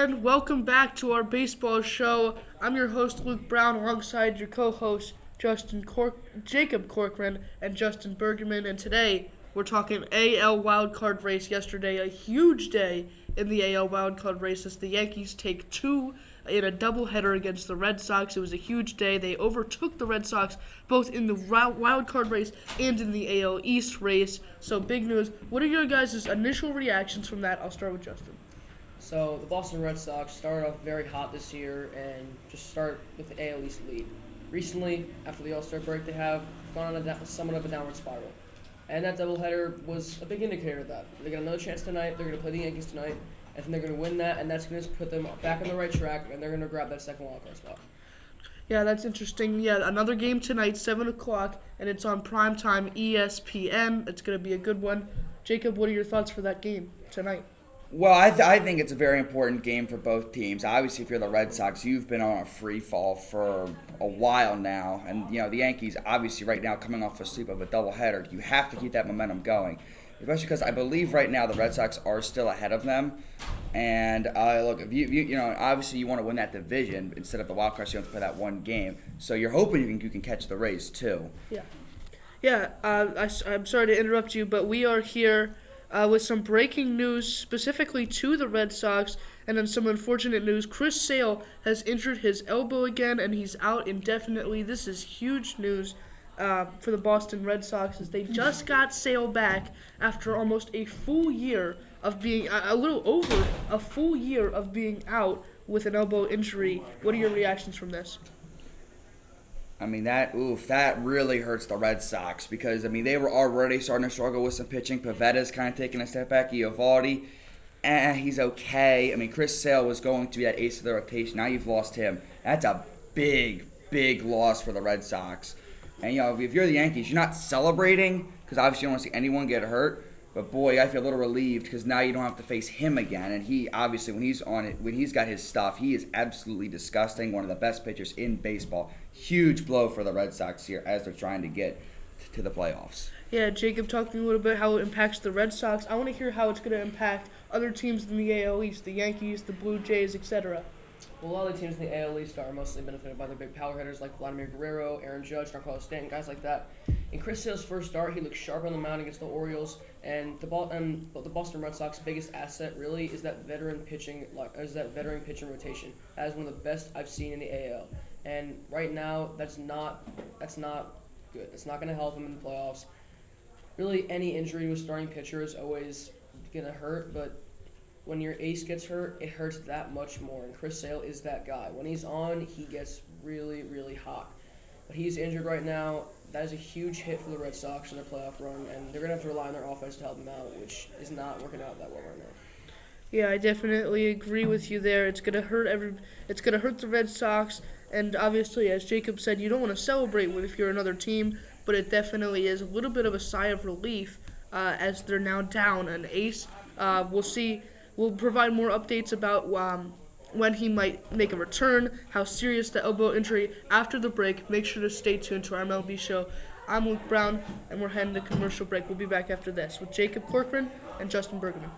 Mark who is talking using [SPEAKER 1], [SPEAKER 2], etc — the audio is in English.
[SPEAKER 1] and welcome back to our baseball show. I'm your host, Luke Brown, alongside your co-hosts, Jacob Corcoran and Justin Bergerman. And today, we're talking AL wildcard race. Yesterday, a huge day in the AL wildcard race as the Yankees take two in a doubleheader against the Red Sox. It was a huge day. They overtook the Red Sox both in the wildcard race and in the AL East race. So big news. What are your guys' initial reactions from that? I'll start with Justin.
[SPEAKER 2] So the Boston Red Sox started off very hot this year and just start with the AL East lead. Recently, after the All-Star break, they have gone on somewhat of a downward spiral. And that doubleheader was a big indicator of that. They got another chance tonight. They're going to play the Yankees tonight. And then they're going to win that, and that's going to put them back on the right track, and they're going to grab that second wildcard spot.
[SPEAKER 1] Yeah, that's interesting. Yeah, another game tonight, 7 o'clock, and it's on primetime ESPN. It's going to be a good one. Jacob, what are your thoughts for that game tonight?
[SPEAKER 3] Well, I think it's a very important game for both teams. Obviously, if you're the Red Sox, you've been on a free fall for a while now. And, the Yankees, obviously, right now, coming off a sweep of a doubleheader, you have to keep that momentum going. Especially because I believe right now the Red Sox are still ahead of them. And, look, if you obviously you want to win that division instead of the wild card, so you have to play that one game. So you're hoping you can catch the race, too.
[SPEAKER 1] Yeah. I'm sorry to interrupt you, but we are here with some breaking news specifically to the Red Sox, and then some unfortunate news. Chris Sale has injured his elbow again, and he's out indefinitely. This is huge news for the Boston Red Sox, as they just got Sale back after almost a full year of being, a little over a full year of being out with an elbow injury. What are your reactions from this?
[SPEAKER 3] I mean, that really hurts the Red Sox because, they were already starting to struggle with some pitching. Pavetta's kind of taking a step back. Eovaldi, he's okay. Chris Sale was going to be that ace of the rotation. Now you've lost him. That's a big, big loss for the Red Sox. And, if you're the Yankees, you're not celebrating because obviously you don't want to see anyone get hurt. But, boy, I feel a little relieved because now you don't have to face him again. And he, obviously, when he's got his stuff, he is absolutely disgusting. One of the best pitchers in baseball. Huge blow for the Red Sox here as they're trying to get to the playoffs.
[SPEAKER 1] Yeah, Jacob, talk to me a little bit how it impacts the Red Sox. I want to hear how it's going to impact other teams in the AL East, the Yankees, the Blue Jays, etc.
[SPEAKER 2] Well, a lot of the teams in the AL East are mostly benefited by their big power hitters like Vladimir Guerrero, Aaron Judge, Giancarlo Stanton, guys like that. In Chris Sale's first start, he looked sharp on the mound against the Orioles, and the Boston Red Sox' biggest asset really is that veteran pitching rotation. That is one of the best I've seen in the AL. And right now, that's not good. It's not going to help him in the playoffs. Really, any injury to a starting pitcher is always going to hurt, but when your ace gets hurt, it hurts that much more. And Chris Sale is that guy. When he's on, he gets really, really hot. But he's injured right now. That is a huge hit for the Red Sox in their playoff run, and they're going to have to rely on their offense to help them out, which is not working out that well right now.
[SPEAKER 1] Yeah, I definitely agree with you there. It's gonna hurt the Red Sox, and obviously, as Jacob said, you don't want to celebrate if you're another team, but it definitely is a little bit of a sigh of relief as they're now down an ace. We'll see. We'll provide more updates about when he might make a return, how serious the elbow injury after the break. Make sure to stay tuned to our MLB show. I'm Luke Brown, and we're heading to commercial break. We'll be back after this with Jacob Corcoran and Justin Bergman.